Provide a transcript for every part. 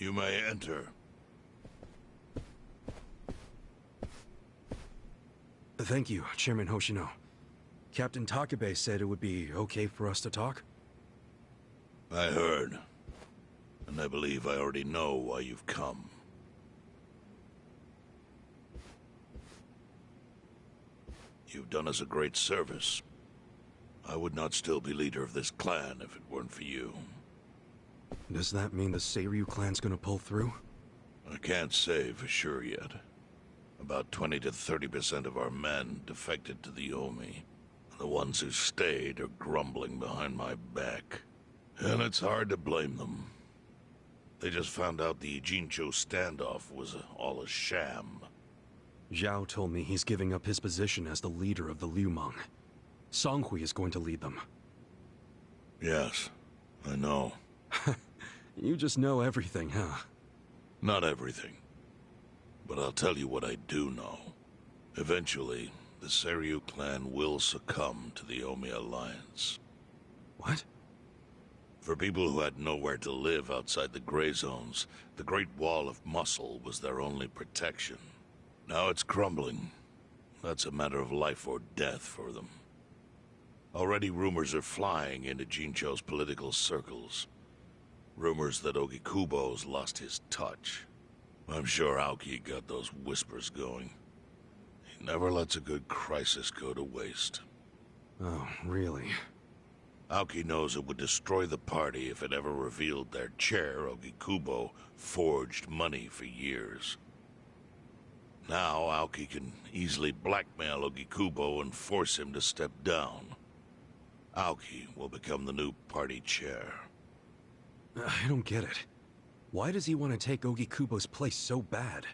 You may enter. Thank you, Chairman Hoshino. Captain Takabe said it would be okay for us to talk? I heard. And I believe I already know why you've come. You've done us a great service. I would not still be leader of this clan if it weren't for you. Does that mean the Seiryu clan's gonna pull through? I can't say for sure yet. About 20 to 30% of our men defected to the Omi. The ones who stayed are grumbling behind my back. And it's hard to blame them. They just found out the Jincho standoff was all a sham. Zhao told me he's giving up his position as the leader of the Liumang. Songhui is going to lead them. Yes, I know. You just know everything, huh? Not everything. But I'll tell you what I do know. Eventually, the Seiryu clan will succumb to the Omi Alliance. What? For people who had nowhere to live outside the gray zones, the Great Wall of Muscle was their only protection. Now it's crumbling. That's a matter of life or death for them. Already rumors are flying into Jincho's political circles. Rumors that Ogikubo's lost his touch. I'm sure Aoki got those whispers going. He never lets a good crisis go to waste. Oh, really? Aoki knows it would destroy the party if it ever revealed their chair, Ogikubo, forged money for years. Now Aoki can easily blackmail Ogikubo and force him to step down. Aoki will become the new party chair. I don't get it. Why does he want to take Ogikubo's place so bad?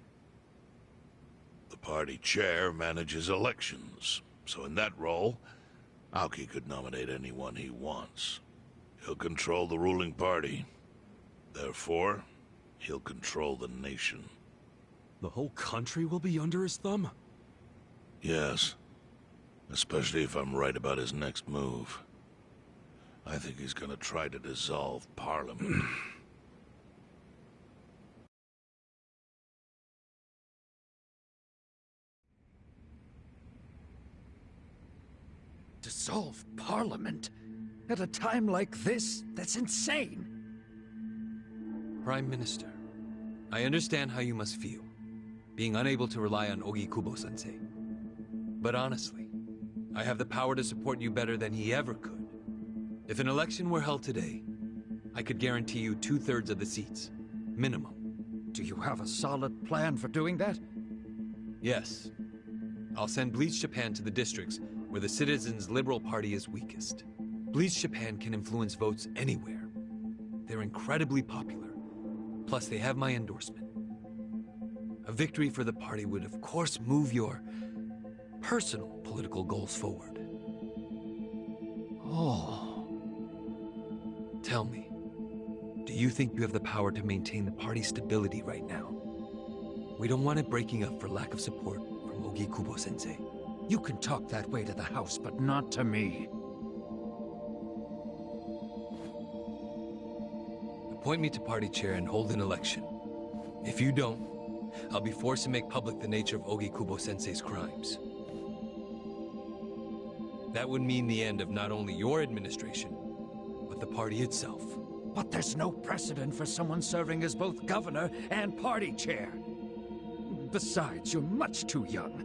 The party chair manages elections, so in that role, Aoki could nominate anyone he wants. He'll control the ruling party. Therefore, he'll control the nation. The whole country will be under his thumb? Yes. Especially if I'm right about his next move. I think he's gonna try to dissolve Parliament. Dissolve Parliament? At a time like this? That's insane! Prime Minister, I understand how you must feel, being unable to rely on Ogikubo-sensei. But honestly, I have the power to support you better than he ever could. If an election were held today, I could guarantee you 2/3 of the seats, minimum. Do you have a solid plan for doing that? Yes. I'll send Bleach Japan to the districts where the Citizens' Liberal Party is weakest. Bleach Japan can influence votes anywhere. They're incredibly popular. Plus, they have my endorsement. A victory for the party would, of course, move your personal political goals forward. Oh. Tell me, do you think you have the power to maintain the party's stability right now? We don't want it breaking up for lack of support from Ogikubo-sensei. You can talk that way to the house, but not to me. Appoint me to party chair and hold an election. If you don't, I'll be forced to make public the nature of Ogikubo-sensei's crimes. That would mean the end of not only your administration, but the party itself. But there's no precedent for someone serving as both governor and party chair. Besides, you're much too young.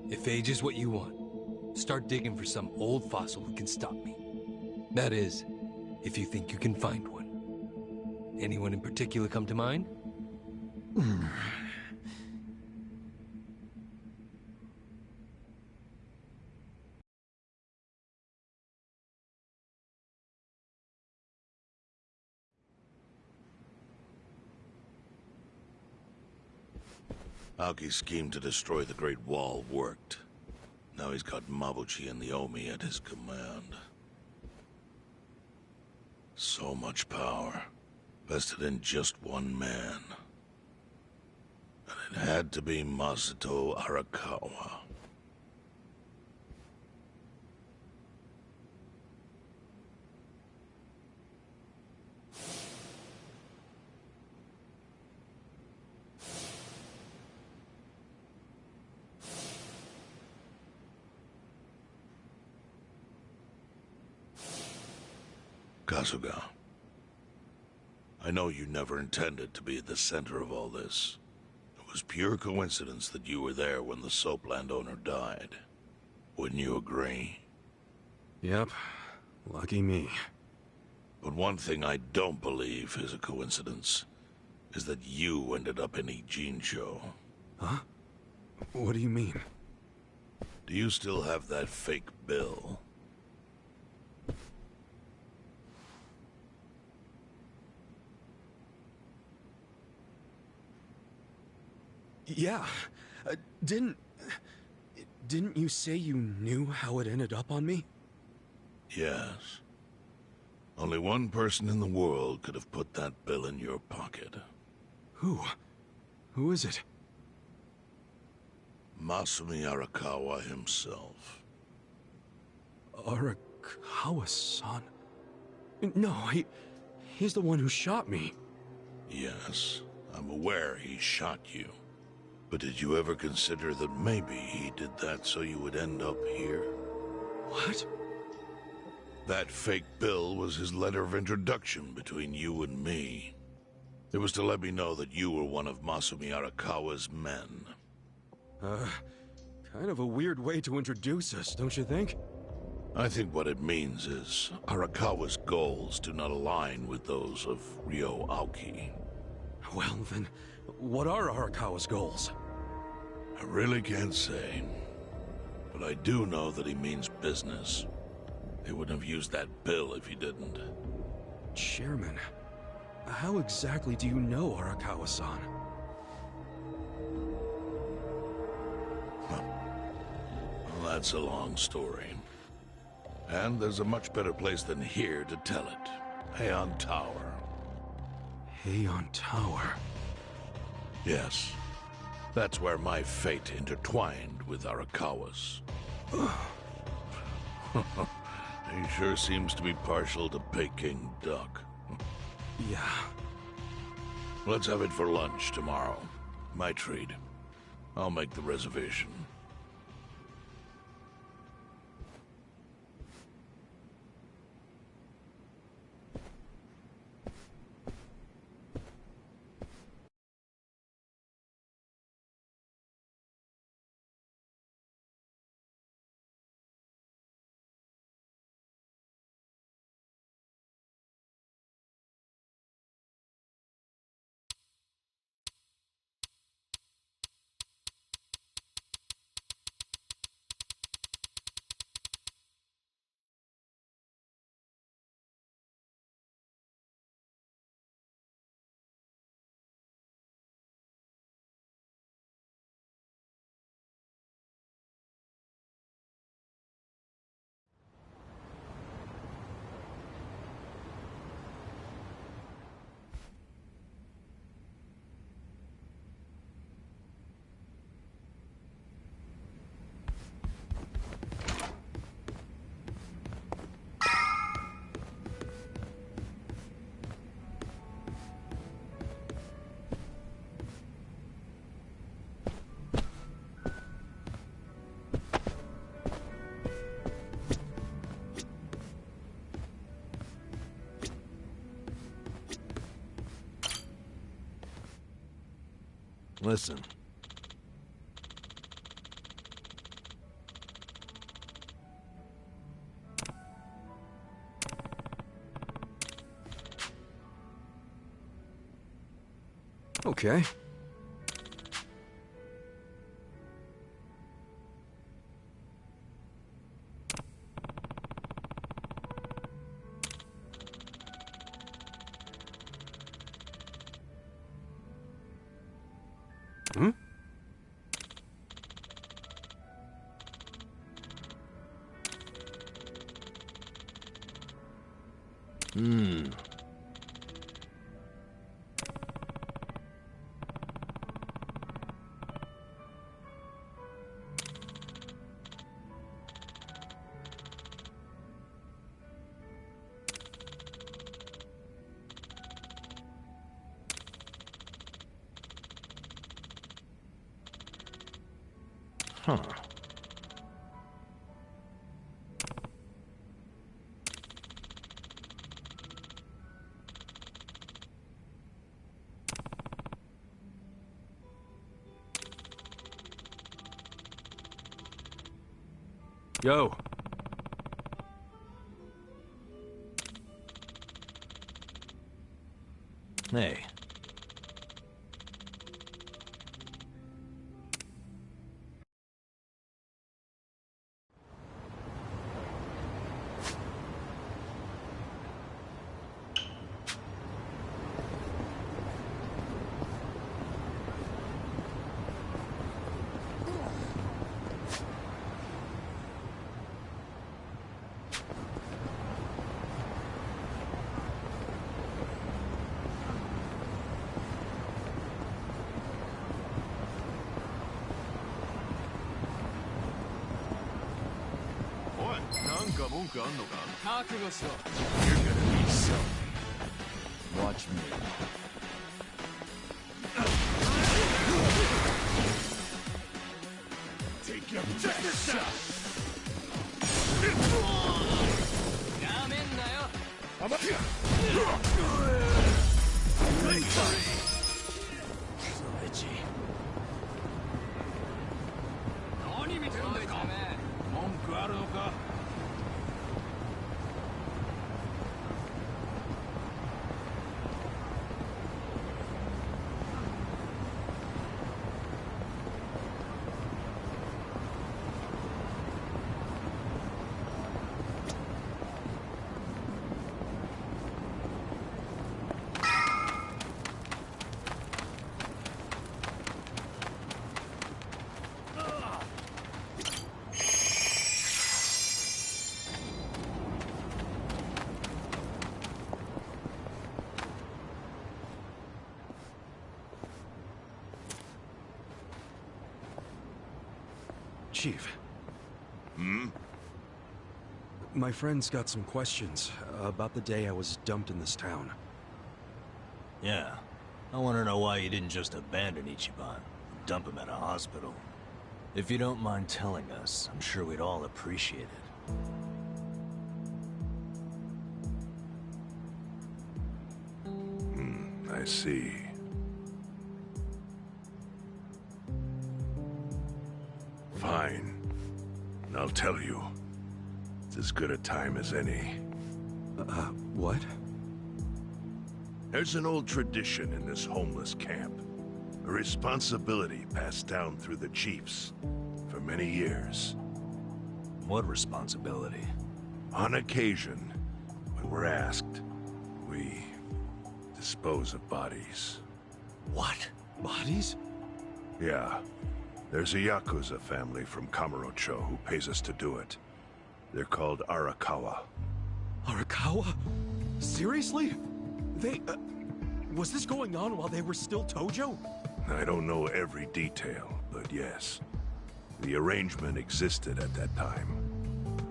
If age is what you want, start digging for some old fossil who can stop me. That is, if you think you can find one. Anyone in particular come to mind? Aoki's scheme to destroy the Great Wall worked. Now he's got Mabuchi and the Omi at his command. So much power, vested in just one man. And it had to be Masato Arakawa. Kasuga, I know you never intended to be at the center of all this. It was pure coincidence that you were there when the soap landowner died. Wouldn't you agree? Yep. Lucky me. But one thing I don't believe is a coincidence is that you ended up in Ijincho. Huh? What do you mean? Do you still have that fake bill? Yeah. Didn't you say you knew how it ended up on me? Yes. Only one person in the world could have put that bill in your pocket. Who? Who is it? Masumi Arakawa himself. Arakawa-san? No, he's the one who shot me. Yes, I'm aware he shot you. But did you ever consider that maybe he did that so you would end up here? What? That fake bill was his letter of introduction between you and me. It was to let me know that you were one of Masumi Arakawa's men. Kind of a weird way to introduce us, don't you think? I think what it means is Arakawa's goals do not align with those of Ryo Aoki. Well, then, what are Arakawa's goals? I really can't say. But I do know that he means business. He wouldn't have used that bill if he didn't. Chairman, how exactly do you know Arakawa-san? Well, that's a long story. And there's a much better place than here to tell it. Heian Tower. Heian Tower? Yes. That's where my fate intertwined with Arakawa's. He sure seems to be partial to Peking duck. Yeah. Let's have it for lunch tomorrow. My treat. I'll make the reservation. Listen. Okay. Hmm? Huh. Yo. Hey. Watch me. Take your best shot! Chief. Hmm? My friend's got some questions about the day I was dumped in this town. Yeah. I want to know why you didn't just abandon Ichiban. Dump him at a hospital. If you don't mind telling us, I'm sure we'd all appreciate it. I see. Fine. I'll tell you. It's as good a time as any. What? There's an old tradition in this homeless camp. A responsibility passed down through the chiefs for many years. What responsibility? On occasion, when we're asked, we dispose of bodies. What? Bodies? Yeah. There's a Yakuza family from Kamurocho who pays us to do it. They're called Arakawa. Arakawa? Seriously? They, was this going on while they were still Tojo? I don't know every detail, but yes. The arrangement existed at that time.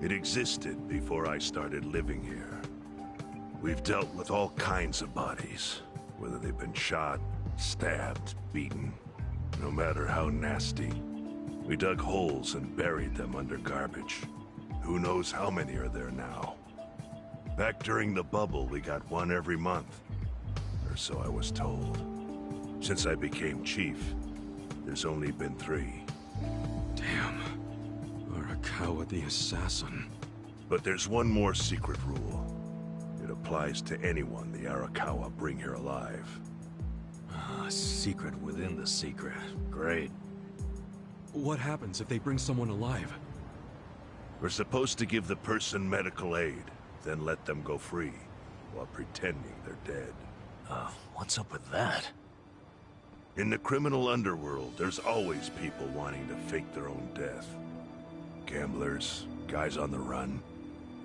It existed before I started living here. We've dealt with all kinds of bodies, whether they've been shot, stabbed, beaten. No matter how nasty. We dug holes and buried them under garbage. Who knows how many are there now? Back during the bubble, we got one every month. Or so I was told. Since I became chief, there's only been 3. Damn. Arakawa the assassin. But there's one more secret rule. It applies to anyone the Arakawa bring here alive. A secret within the secret. Great. What happens if they bring someone alive? We're supposed to give the person medical aid, then let them go free, while pretending they're dead. What's up with that? In the criminal underworld, there's always people wanting to fake their own death. Gamblers, guys on the run,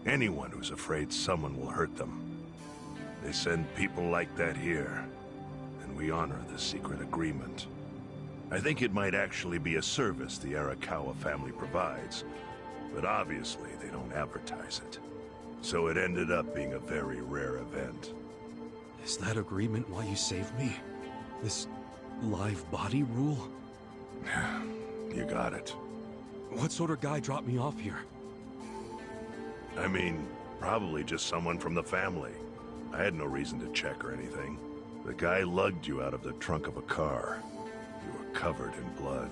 anyone who's afraid someone will hurt them. They send people like that here, and we honor the secret agreement. I think it might actually be a service the Arakawa family provides, but obviously they don't advertise it. So it ended up being a very rare event. Is that agreement why you saved me? This live body rule? You got it. What sort of guy dropped me off here? I mean, probably just someone from the family. I had no reason to check or anything. The guy lugged you out of the trunk of a car. You were covered in blood.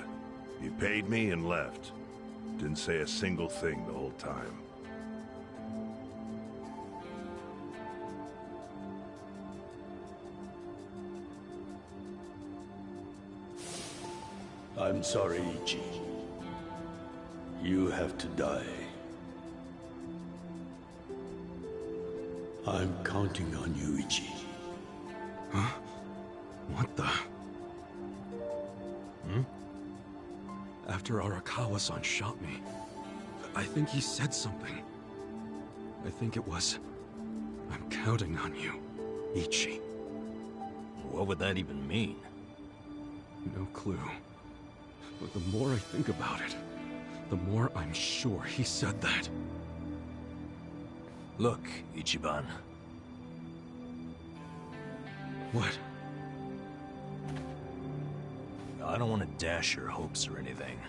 He paid me and left. Didn't say a single thing the whole time. I'm sorry, Ichi. You have to die. I'm counting on you, Ichi. Huh? What the? After Arakawa-san shot me, I think he said something. I think it was, I'm counting on you, Ichi. What would that even mean? No clue. But the more I think about it, the more I'm sure he said that. Look, Ichiban. What? I don't want to dash your hopes or anything.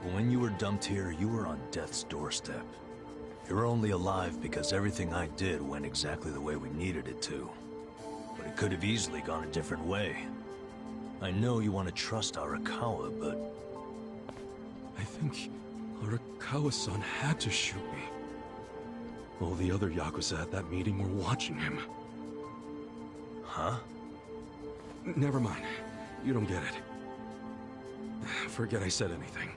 But when you were dumped here, you were on death's doorstep. You're only alive because everything I did went exactly the way we needed it to. But it could have easily gone a different way. I know you want to trust Arakawa, but... I think Arakawa-san had to shoot me. All the other Yakuza at that meeting were watching him. Huh? Never mind. You don't get it. Forget I said anything.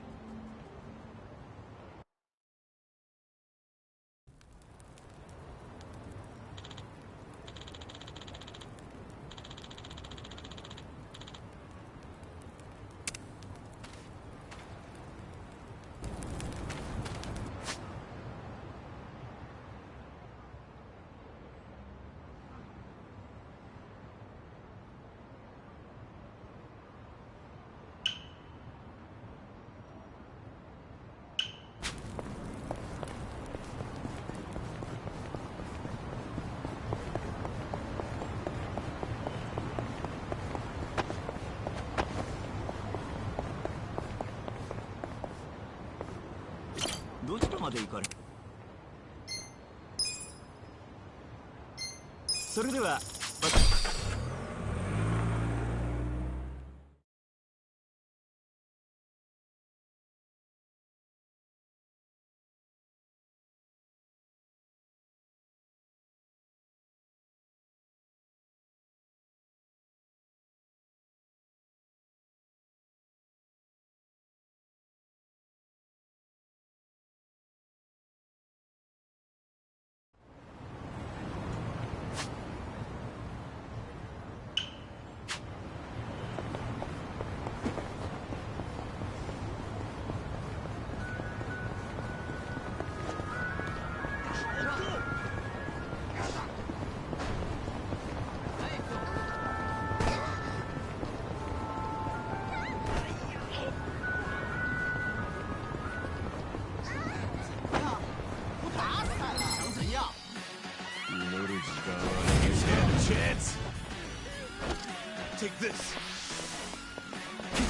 Take this.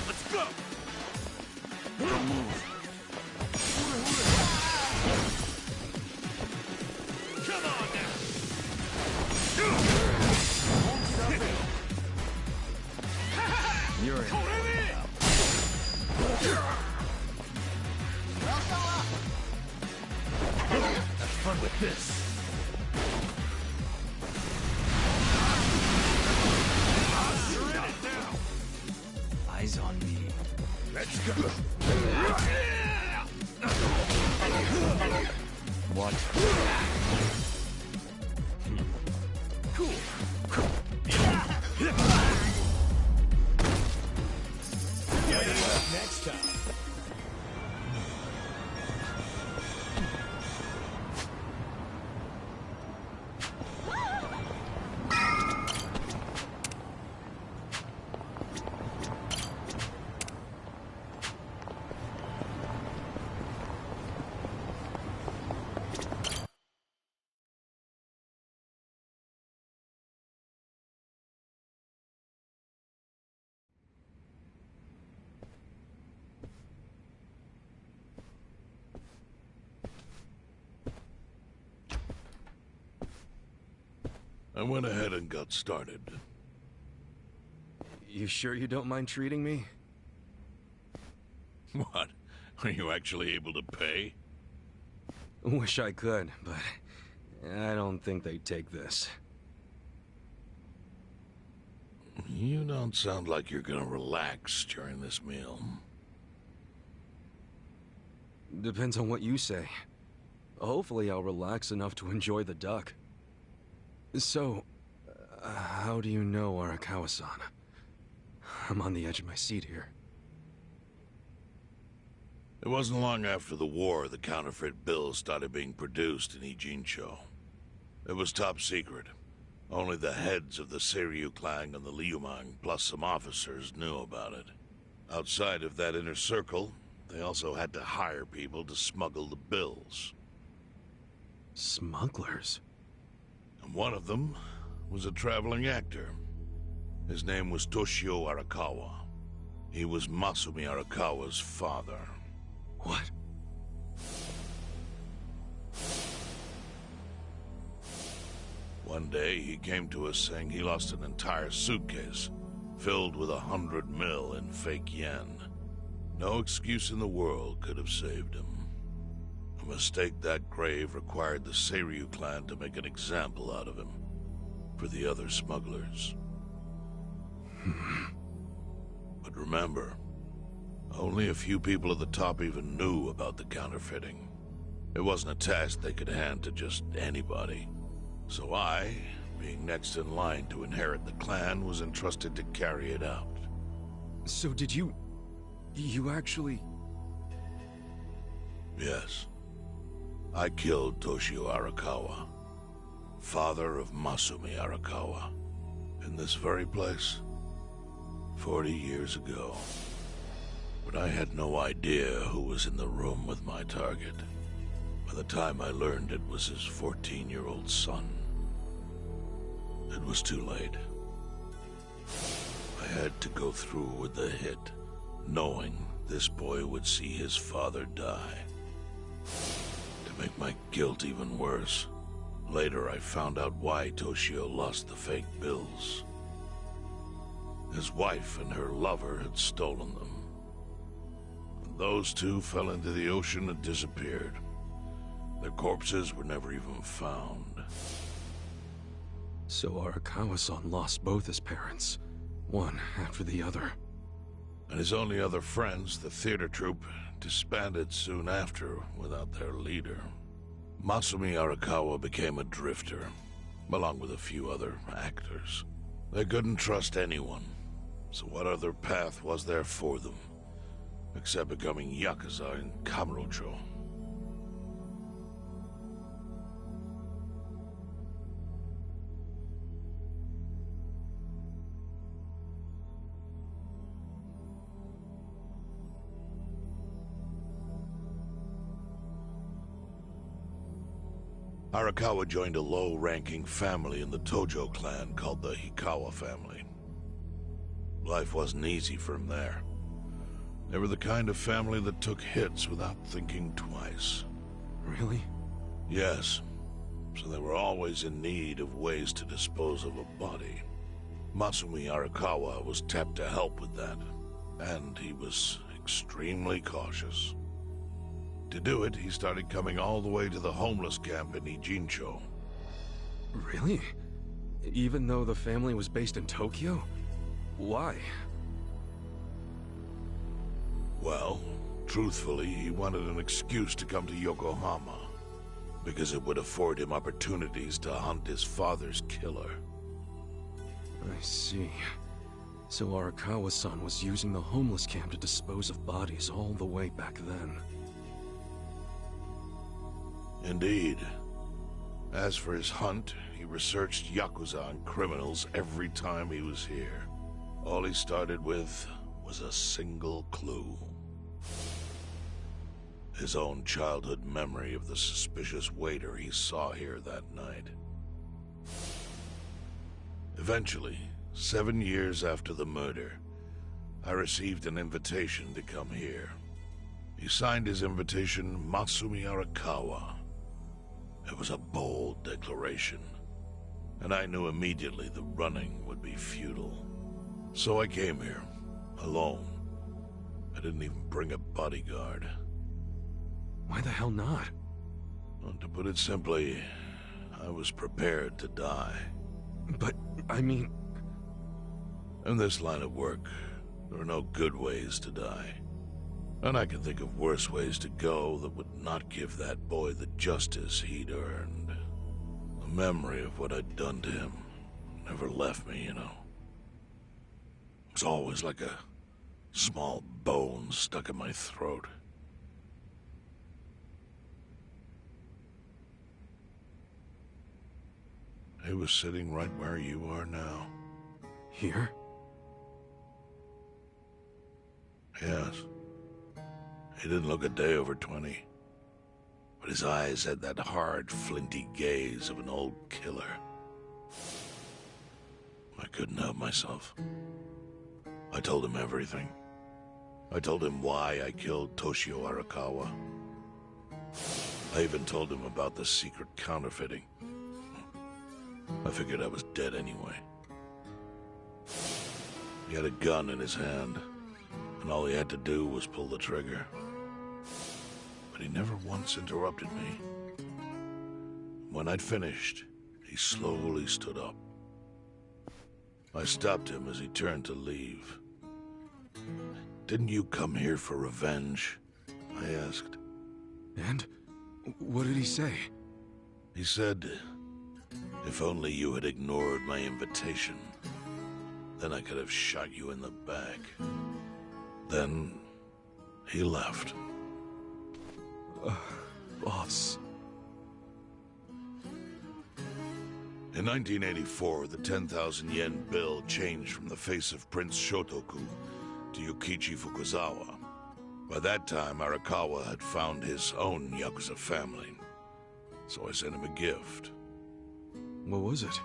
Let's go. Don't move. Come on now. You're in. Have fun with this. Eyes on me. Let's go. What? Cool. Next time. I went ahead and got started. You sure you don't mind treating me? What? Are you actually able to pay? Wish I could, but I don't think they'd take this. You don't sound like you're gonna relax during this meal. Depends on what you say. Hopefully I'll relax enough to enjoy the duck. So, how do you know Arakawa-san? I'm on the edge of my seat here. It wasn't long after the war the counterfeit bills started being produced in Ijincho. It was top secret. Only the heads of the Seiryu clan and the Liumang, plus some officers, knew about it. Outside of that inner circle, they also had to hire people to smuggle the bills. Smugglers? And one of them was a traveling actor. His name was Toshio Arakawa. He was Masumi Arakawa's father. What? One day, he came to us saying he lost an entire suitcase, filled with 100 mil in fake yen. No excuse in the world could have saved him. A mistake that grave required the Seiryu clan to make an example out of him, for the other smugglers. But remember, only a few people at the top even knew about the counterfeiting. It wasn't a task they could hand to just anybody. So I, being next in line to inherit the clan, was entrusted to carry it out. So did you actually... Yes. I killed Toshio Arakawa, father of Masumi Arakawa, in this very place, 40 years ago. But I had no idea who was in the room with my target. By the time I learned it was his 14-year-old son, it was too late. I had to go through with the hit, knowing this boy would see his father die. To make my guilt even worse, later I found out why Toshio lost the fake bills. His wife and her lover had stolen them. And those two fell into the ocean and disappeared. Their corpses were never even found. So Arakawa-san lost both his parents, one after the other. And his only other friends, the theater troupe, disbanded soon after without their leader. Masumi Arakawa became a drifter, along with a few other actors. They couldn't trust anyone, so what other path was there for them, except becoming Yakuza in Kamurocho? Arakawa joined a low-ranking family in the Tojo clan called the Hikawa family. Life wasn't easy for him there. They were the kind of family that took hits without thinking twice. Really? Yes. So they were always in need of ways to dispose of a body. Masumi Arakawa was tapped to help with that, and he was extremely cautious. To do it, he started coming all the way to the homeless camp in Ijincho. Really? Even though the family was based in Tokyo? Why? Well, truthfully, he wanted an excuse to come to Yokohama, because it would afford him opportunities to hunt his father's killer. I see. So Arakawa-san was using the homeless camp to dispose of bodies all the way back then. Indeed. As for his hunt, he researched Yakuza and criminals every time he was here. All he started with was a single clue. His own childhood memory of the suspicious waiter he saw here that night. Eventually, 7 years after the murder, I received an invitation to come here. He signed his invitation Masumi Arakawa. It was a bold declaration, and I knew immediately the running would be futile. So I came here, alone. I didn't even bring a bodyguard. Why the hell not? Well, to put it simply, I was prepared to die. But, I mean... In this line of work, there are no good ways to die. And I can think of worse ways to go that would not give that boy the justice he'd earned. The memory of what I'd done to him never left me, you know. It was always like a small bone stuck in my throat. He was sitting right where you are now. Here? Yes. He didn't look a day over 20. But his eyes had that hard, flinty gaze of an old killer. I couldn't help myself. I told him everything. I told him why I killed Toshio Arakawa. I even told him about the secret counterfeiting. I figured I was dead anyway. He had a gun in his hand, and all he had to do was pull the trigger. But he never once interrupted me. When I'd finished, he slowly stood up. I stopped him as he turned to leave. "Didn't you come here for revenge?" I asked. And? What did he say? He said, "If only you had ignored my invitation, then I could have shot you in the back." Then he left. Boss. In 1984, the 10,000 yen bill changed from the face of Prince Shotoku to Yukichi Fukuzawa. By that time, Arakawa had found his own Yakuza family, so I sent him a gift. What was it?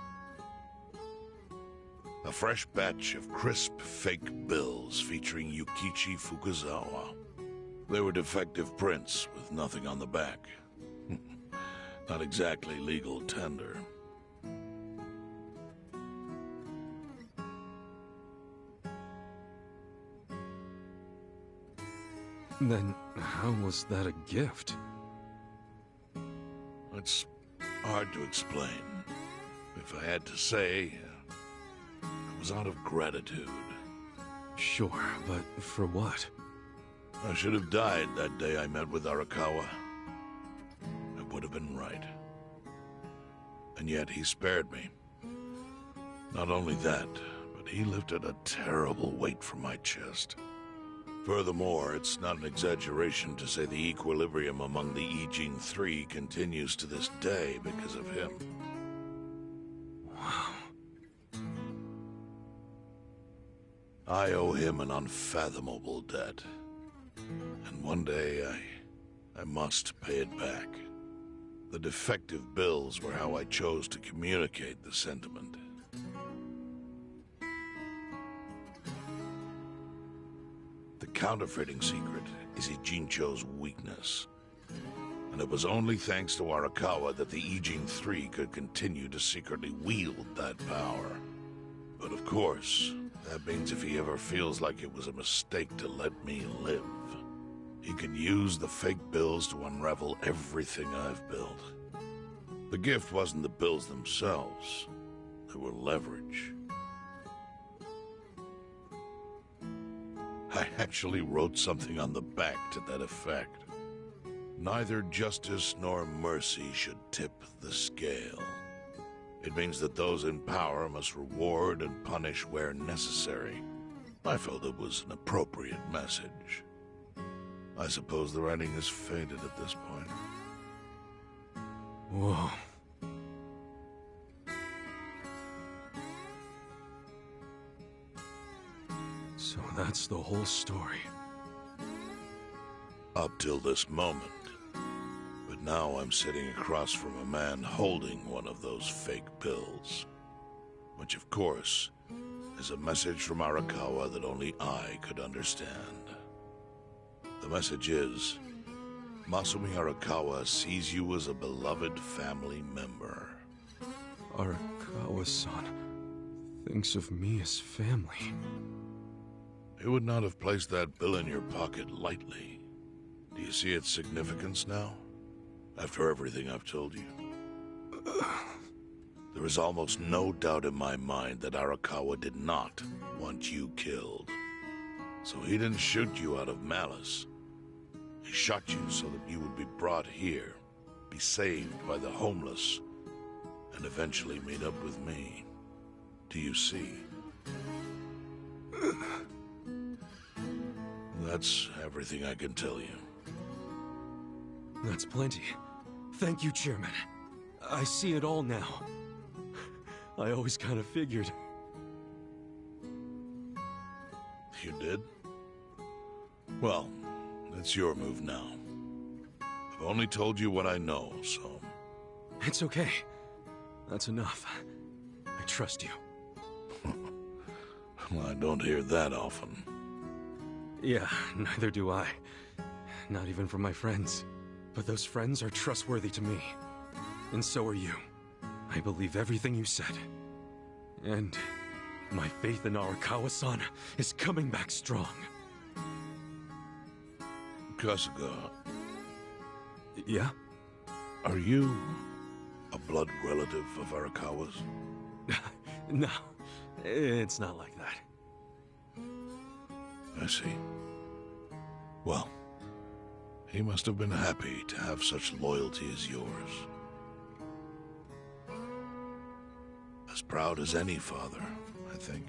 A fresh batch of crisp, fake bills featuring Yukichi Fukuzawa. They were defective prints with nothing on the back. Not exactly legal tender. Then how was that a gift? It's hard to explain. If I had to say, it was out of gratitude. Sure, but for what? I should have died that day I met with Arakawa. It would have been right. And yet he spared me. Not only that, but he lifted a terrible weight from my chest. Furthermore, it's not an exaggeration to say the equilibrium among the Ijin Three continues to this day because of him. Wow. I owe him an unfathomable debt. And one day, I must pay it back. The defective bills were how I chose to communicate the sentiment. The counterfeiting secret is Ijincho's weakness. And it was only thanks to Arakawa that the Ijin Three could continue to secretly wield that power. But of course, that means if he ever feels like it was a mistake to let me live, he can use the fake bills to unravel everything I've built. The gift wasn't the bills themselves. They were leverage. I actually wrote something on the back to that effect. Neither justice nor mercy should tip the scale. It means that those in power must reward and punish where necessary. I felt it was an appropriate message. I suppose the writing is faded at this point. Whoa. So that's the whole story. Up till this moment. But now I'm sitting across from a man holding one of those fake bills. Which, of course, is a message from Arakawa that only I could understand. The message is, Masumi Arakawa sees you as a beloved family member. Arakawa-san thinks of me as family. He would not have placed that bill in your pocket lightly. Do you see its significance now? After everything I've told you? There is almost no doubt in my mind that Arakawa did not want you killed. So he didn't shoot you out of malice. He shot you so that you would be brought here, be saved by the homeless, and eventually meet up with me. Do you see? That's everything I can tell you. That's plenty. Thank you, Chairman. I see it all now. I always kind of figured. You did? Well, it's your move now. I've only told you what I know, so... It's okay. That's enough. I trust you. Well, I don't hear that often. Yeah, neither do I. Not even from my friends. But those friends are trustworthy to me. And so are you. I believe everything you said. And my faith in Arakawa-san is coming back strong. Kasuga, Yeah? are you a blood relative of Arakawa's? No, it's not like that. I see. Well, he must have been happy to have such loyalty as yours. As proud as any father, I think.